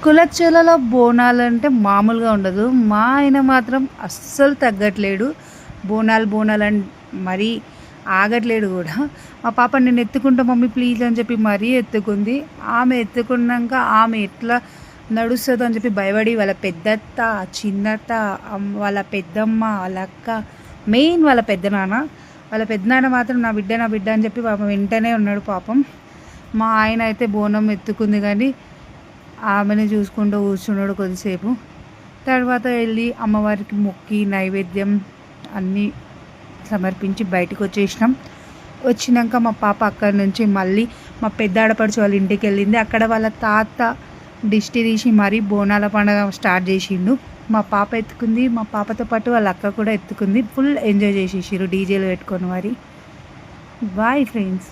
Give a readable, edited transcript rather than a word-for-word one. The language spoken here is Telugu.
కులచెలలో బోనాలంటే మామూలుగా ఉండదు. మా ఆయన మాత్రం అస్సలు తగ్గట్లేడు. బోనాలు మరీ ఆగట్లేడు కూడా. మా పాప నేను ఎత్తుకుంటా మమ్మీ ప్లీజ్ అని చెప్పి మరీ ఎత్తుకుంది. ఆమె ఎత్తుకున్నాక ఆమె ఎట్లా నడుస్తుందో అని చెప్పి భయపడి వాళ్ళ పెద్దత్త, చిన్నత్త, వాళ్ళ పెద్దమ్మ, వాళ్ళ అక్క, మెయిన్ వాళ్ళ పెద్దనాన్న మాత్రం నా బిడ్డ అని చెప్పి పాపం వెంటనే ఉన్నాడు పాపం. మా ఆయన అయితే బోనం ఎత్తుకుంది కానీ ఆమెను చూసుకుంటూ కూర్చున్నాడు కొద్దిసేపు. తర్వాత వెళ్ళి అమ్మవారికి మొక్కి నైవేద్యం అన్నీ సమర్పించి బయటకు వచ్చేసినాం. వచ్చినాక మా పాప అక్కడి నుంచి మళ్ళీ మా పెద్ద ఆడపడుచు వాళ్ళ ఇంటికి వెళ్ళింది. అక్కడ వాళ్ళ తాత దిష్టి తీసి మరీ బోనాల పండుగ స్టార్ట్ చేసిండు. మా పాప ఎత్తుకుంది, మా పాపతో పాటు వాళ్ళ అక్క కూడా ఎత్తుకుంది. ఫుల్ ఎంజాయ్ చేసేసారు డీజేలు పెట్టుకొని మరి. Boy friends.